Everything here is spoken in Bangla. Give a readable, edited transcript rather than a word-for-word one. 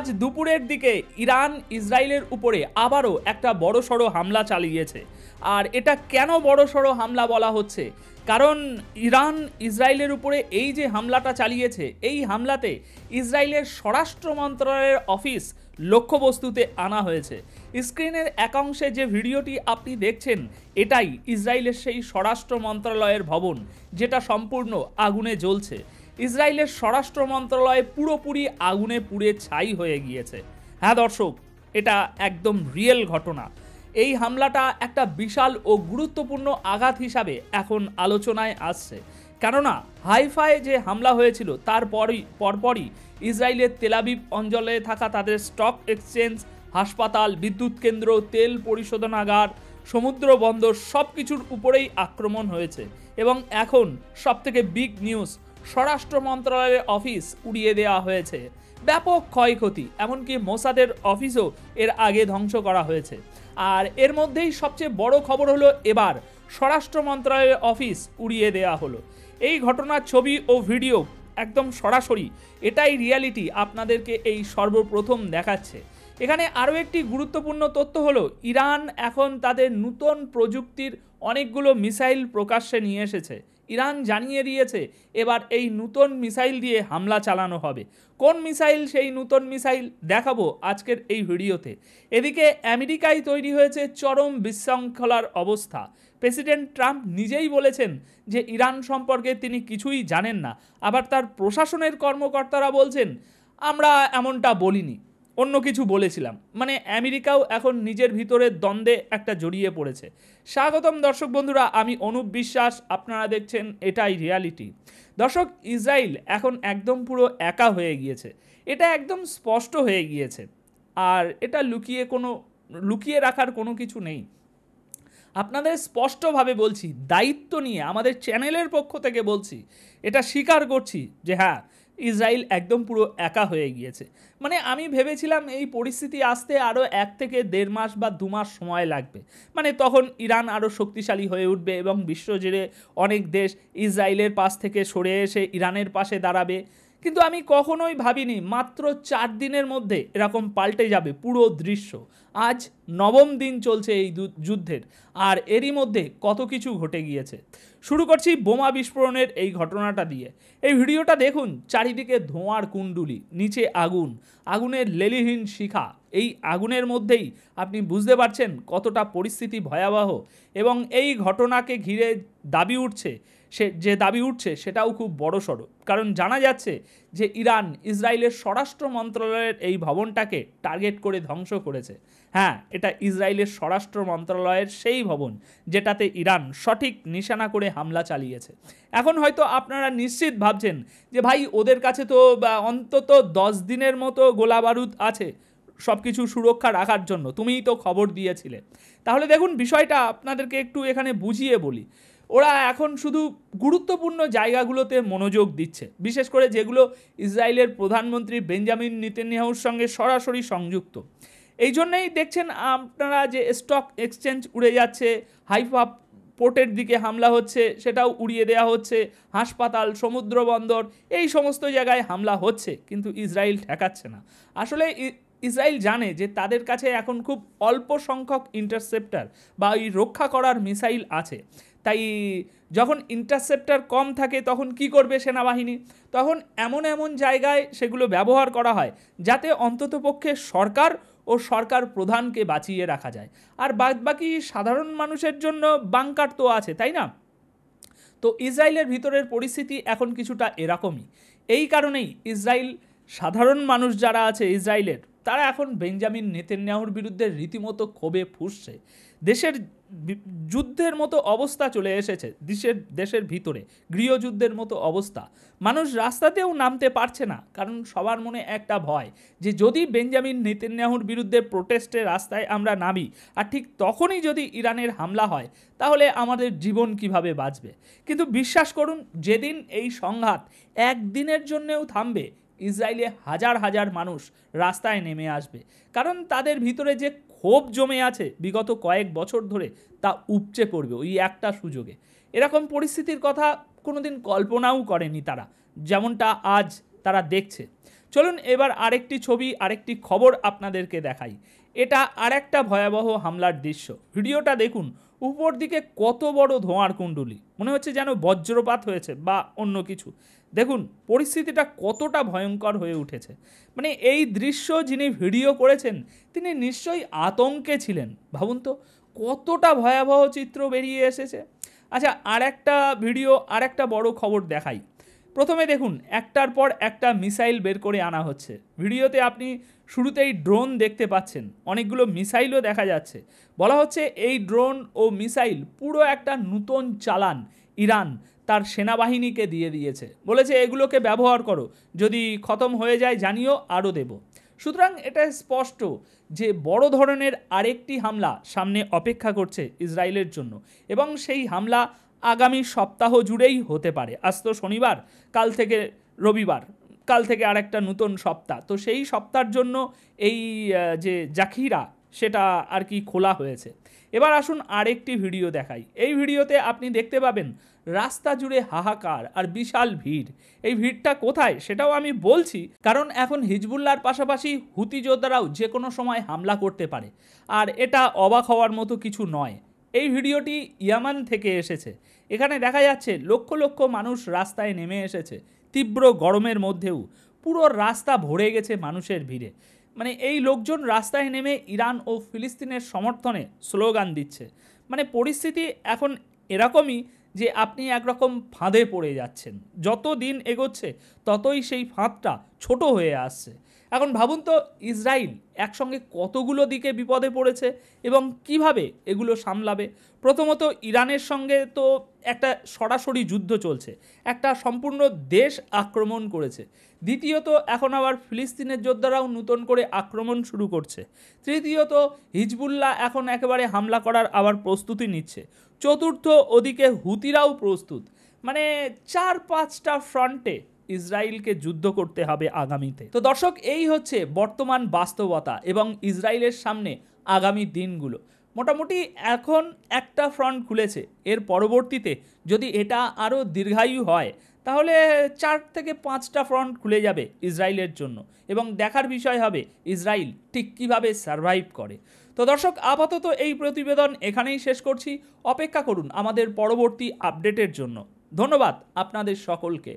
আজ দুপুরের দিকে ইরান ইসরায়েলের উপরে আবারও একটা বড়সড় হামলা চালিয়েছে। আর এটা কেন বড়সড় হামলা বলা হচ্ছে? কারণ ইরান ইসরায়েলের উপরে এই যে হামলাটা চালিয়েছে, এই হামলাতে ইসরায়েলের স্বরাষ্ট্র মন্ত্রণালয়ের অফিস লক্ষ্যবস্তুতে আনা হয়েছে। স্ক্রিনের এক অংশে যে ভিডিওটি আপনি দেখছেন, এটাই ইসরায়েলের সেই স্বরাষ্ট্র মন্ত্রণালয়ের ভবন, যেটা সম্পূর্ণ আগুনে জ্বলছে। ইসরায়েলের স্বরাষ্ট্র মন্ত্রণালয় পুরোপুরি আগুনে পুড়ে ছাই হয়ে গিয়েছে। হ্যাঁ দর্শক, এটা একদম রিয়েল ঘটনা। এই হামলাটা একটা বিশাল ও গুরুত্বপূর্ণ আঘাত হিসাবে এখন আলোচনায় আসছে। কেননা হাইফায় যে হামলা হয়েছিল তার পরপরই ইসরায়েলের তেলাবিব অঞ্চলে থাকা তাদের স্টক এক্সচেঞ্জ, হাসপাতাল, বিদ্যুৎ কেন্দ্র, তেল পরিশোধনাগার, সমুদ্র বন্দর সব কিছুর উপরেই আক্রমণ হয়েছে। এবং এখন সবথেকে বিগ নিউজ, স্বরাষ্ট্র মন্ত্রণালয়ের অফিস উড়িয়ে দেওয়া হয়েছে। ব্যাপক ক্ষয়ক্ষতি, এমনকি মোসাদের অফিসও এর আগে ধ্বংস করা হয়েছে। আর এর মধ্যেই সবচেয়ে বড় খবর হলো এবার স্বরাষ্ট্র মন্ত্রণালয়ের অফিস উড়িয়ে দেওয়া হলো। এই ঘটনার ছবি ও ভিডিও একদম সরাসরি, এটাই রিয়ালিটি আপনাদেরকে এই সর্বপ্রথম দেখাচ্ছে। এখানে আরও একটি গুরুত্বপূর্ণ তথ্য হলো, ইরান এখন তাদের নতুন প্রযুক্তির অনেকগুলো মিসাইল প্রকাশ্যে নিয়ে এসেছে। ইরান জানিয়ে দিয়েছে এবার এই নতুন মিসাইল দিয়ে হামলা চালানো হবে। কোন মিসাইল সেই নতুন মিসাইল দেখাবো আজকের এই ভিডিওতে। এদিকে আমেরিকায় তৈরি হয়েছে চরম বিশৃঙ্খলার অবস্থা। প্রেসিডেন্ট ট্রাম্প নিজেই বলেছেন যে ইরান সম্পর্কে তিনি কিছুই জানেন না। আবার তার প্রশাসনের কর্মকর্তারা বলছেন আমরা এমনটা বলিনি, অন্য কিছু বলেছিলাম। মানে আমেরিকাও এখন নিজের ভিতরের দ্বন্দ্বে একটা জড়িয়ে পড়েছে। স্বাগতম দর্শক বন্ধুরা, আমি অনুপ বিশ্বাস, আপনারা দেখছেন এটাই রিয়ালিটি। দর্শক, ইসরায়েল এখন একদম পুরো একা হয়ে গিয়েছে, এটা একদম স্পষ্ট হয়ে গিয়েছে। আর এটা লুকিয়ে রাখার কোনো কিছু নেই। আপনাদের স্পষ্টভাবে বলছি, দায়িত্ব নিয়ে আমাদের চ্যানেলের পক্ষ থেকে বলছি, এটা স্বীকার করছি যে হ্যাঁ, ইসরায়েল একদম পুরো একা হয়ে গিয়েছে। মানে আমি ভেবেছিলাম এই পরিস্থিতি আসতে আরও 1 থেকে 1.5 মাস বা 2 মাস সময় লাগবে। মানে তখন ইরান আরও শক্তিশালী হয়ে উঠবে এবং বিশ্বজুড়ে অনেক দেশ ইসরায়েলের পাশ থেকে সরে এসে ইরানের পাশে দাঁড়াবে। কিন্তু আমি কখনোই ভাবিনি মাত্র 4 দিনের মধ্যে এরকম পাল্টে যাবে পুরো দৃশ্য। আজ 9ম দিন চলছে এই যুদ্ধের, আর এরই মধ্যে কত কিছু ঘটে গিয়েছে। শুরু করছি বোমা বিস্ফোরণের এই ঘটনাটা দিয়ে। এই ভিডিওটা দেখুন, চারিদিকে ধোঁয়ার কুণ্ডুলি, নিচে আগুন, আগুনের লেলিহীন শিখা। এই আগুনের মধ্যেই আপনি বুঝতে পারছেন কতটা পরিস্থিতি ভয়াবহ। এবং এই ঘটনাকে ঘিরে যে দাবি উঠছে সেটাও খুব বড়সড়। কারণ জানা যাচ্ছে যে ইরান ইসরায়েলের স্বরাষ্ট্র মন্ত্রণালয়ের এই ভবনটাকে টার্গেট করে ধ্বংস করেছে। হ্যাঁ, এটা ইসরায়েলের স্বরাষ্ট্র মন্ত্রণালয়ের সেই ভবন যেটাতে ইরান সঠিক নিশানা করে হামলা চালিয়েছে। এখন হয়তো আপনারা নিশ্চিত ভাবছেন যে ভাই, ওদের কাছে তো অন্তত 10 দিনের মতো গোলা বারুদ আছে সব কিছু সুরক্ষা রাখার জন্য, তুমিই তো খবর দিয়েছিলে। তাহলে দেখুন, বিষয়টা আপনাদেরকে একটু এখানে বুঝিয়ে বলি। ওরা এখন শুধু গুরুত্বপূর্ণ জায়গাগুলোতে মনোযোগ দিচ্ছে, বিশেষ করে যেগুলো ইসরায়েলের প্রধানমন্ত্রী বেঞ্জামিন নেতানিয়াহুর সঙ্গে সরাসরি সংযুক্ত। এই জন্যই দেখছেন আপনারা যে স্টক এক্সচেঞ্জ উড়ে যাচ্ছে, হাইফা পোর্টের দিকে হামলা হচ্ছে, সেটাও উড়িয়ে দেওয়া হচ্ছে, হাসপাতাল, সমুদ্র বন্দর, এই সমস্ত জায়গায় হামলা হচ্ছে, কিন্তু ইসরায়েল ঠেকাচ্ছে না। আসলে ইসরায়েল জানে যে তাদের কাছে এখন খুব অল্প সংখ্যক ইন্টারসেপ্টার বা ওই রক্ষা করার মিসাইল আছে। তাই যখন ইন্টারসেপ্টার কম থাকে তখন কি করবে সেনাবাহিনী? তখন এমন জায়গায় সেগুলো ব্যবহার করা হয় যাতে অন্ততপক্ষে সরকার ও সরকার প্রধানকে বাঁচিয়ে রাখা যায়। আর বাদবাকি সাধারণ মানুষের জন্য বাংকার তো আছে, তাই না? তো ইসরায়েলের ভিতরের পরিস্থিতি এখন কিছুটা এরকমই। এই কারণেই সাধারণ মানুষ যারা আছে ইসরায়েলের, তারা এখন বেঞ্জামিন নেতানিয়াহুর বিরুদ্ধে রীতিমতো ক্ষোভে ফুঁসছে। দেশের যুদ্ধের মতো অবস্থা চলে এসেছে দেশের ভিতরে, গৃহযুদ্ধের মতো অবস্থা। মানুষ রাস্তাতেও নামতে পারছে না, কারণ সবার মনে একটা ভয় যে যদি বেঞ্জামিন নেতানিয়াহুর বিরুদ্ধে প্রোটেস্টের রাস্তায় আমরা নামি আর ঠিক তখনই যদি ইরানের হামলা হয়, তাহলে আমাদের জীবন কিভাবে বাঁচবে। কিন্তু বিশ্বাস করুন, যেদিন এই সংঘাত একদিনের জন্যেও থামবে, ইসরায়েলে হাজার হাজার মানুষ রাস্তায় নেমে আসবে। কারণ তাদের ভিতরে যে ক্ষোভ জমে আছে বিগত কয়েক বছর ধরে, তা উপচে পড়বে ওই একটা সুযোগে। এরকম পরিস্থিতির কথা কোনোদিন কল্পনাও করেনি তারা, যেমনটা আজ তারা দেখছে। চলুন এবার আরেকটি ছবি, আরেকটি খবর আপনাদেরকে দেখাই। এটা আরেকটা ভয়াবহ হামলার দৃশ্য। ভিডিওটা দেখুন, উপর দিকে কত বড় ধোঁয়ার কুণ্ডলী, মনে হচ্ছে যেন বজ্রপাত হয়েছে বা অন্য কিছু। দেখুন পরিস্থিতিটা কতটা ভয়ঙ্কর হয়ে উঠেছে। মানে এই দৃশ্য যিনি ভিডিও করেছেন তিনি নিশ্চয়ই আতঙ্কে ছিলেন। ভাবুন তো কতটা ভয়াবহ চিত্র বেরিয়ে এসেছে। আচ্ছা, আর একটা ভিডিও, আর একটা বড় খবর দেখাই। প্রথমে দেখুন একটার পর একটা মিসাইল বের করে আনা হচ্ছে। ভিডিওতে আপনি শুরুতেই ড্রোন দেখতে পাচ্ছেন, অনেকগুলো মিসাইলও দেখা যাচ্ছে। বলা হচ্ছে এই ড্রোন ও মিসাইল পুরো একটা নতুন চালান ইরান তার সেনাবাহিনীকে দিয়ে দিয়েছে। বলেছে এগুলোকে ব্যবহার করো, যদি খতম হয়ে যায় জানিও, আরও দেব। সুতরাং এটা স্পষ্ট যে বড় ধরনের আরেকটি হামলা সামনে অপেক্ষা করছে ইসরায়েলের জন্য, এবং সেই হামলা আগামী সপ্তাহ জুড়েই হতে পারে। আজ তো শনিবার, কাল থেকে রবিবার, কাল থেকে আরেকটা নতুন সপ্তাহ। তো সেই সপ্তাহের জন্য এই যে জাখিরা সেটা আর কি খোলা হয়েছে। এবার আসুন আরেকটি ভিডিও দেখাই। এই ভিডিওতে আপনি দেখতে পাবেন রাস্তা জুড়ে হাহাকার আর বিশাল ভিড়। এই ভিড়টা কোথায় সেটাও আমি বলছি, কারণ এখন হিজবুল্লাহর পাশাপাশি হুতি যোদ্ধারাও যে কোনো সময় হামলা করতে পারে। আর এটা অবাক হওয়ার মতো কিছু নয়। এই ভিডিওটি ইয়ামান থেকে এসেছে। এখানে দেখা যাচ্ছে লক্ষ লক্ষ মানুষ রাস্তায় নেমে এসেছে। তীব্র গরমের মধ্যেও পুরো রাস্তা ভরে গেছে মানুষের ভিড়ে। মানে এই লোকজন রাস্তায় নেমে ইরান ও ফিলিস্তিনের সমর্থনে স্লোগান দিচ্ছে। মানে পরিস্থিতি এখন এরকমই যে আপনি একরকম ফাঁদে পড়ে যাচ্ছেন। যত দিন এগোচ্ছে ততই সেই ফাঁদটা ছোট হয়ে আসছে। এখন ভাবুন তো ইসরায়েল একসঙ্গে কতগুলো দিকে বিপদে পড়েছে এবং কিভাবে এগুলো সামলাবে। প্রথমত ইরানের সঙ্গে তো একটা সরাসরি যুদ্ধ চলছে, একটা সম্পূর্ণ দেশ আক্রমণ করেছে। দ্বিতীয়ত এখন আবার ফিলিস্তিনের যোদ্ধারাও নতুন করে আক্রমণ শুরু করছে। তৃতীয়ত হিজবুল্লাহ এখন একেবারে হামলা করার আবার প্রস্তুতি নিচ্ছে। চতুর্থ ওদিকে হুতিরাও প্রস্তুত। মানে 4-5টা ফ্রন্টে ইসরায়েলকে যুদ্ধ করতে হবে আগামীতে। তো দর্শক, এই হচ্ছে বর্তমান বাস্তবতা এবং ইসরায়েলের সামনে আগামী দিনগুলো। মোটামুটি এখন একটা ফ্রন্ট খুলেছে, এর পরবর্তীতে যদি এটা আরও দীর্ঘায়ু হয় তাহলে 4 থেকে 5টা ফ্রন্ট খুলে যাবে ইসরায়েলের জন্য, এবং দেখার বিষয় হবে ইসরায়েল ঠিক কীভাবে সারভাইভ করে। তো দর্শক, আপাতত এই প্রতিবেদন এখানেই শেষ করছি। অপেক্ষা করুন আমাদের পরবর্তী আপডেটের জন্য। ধন্যবাদ আপনাদের সকলকে।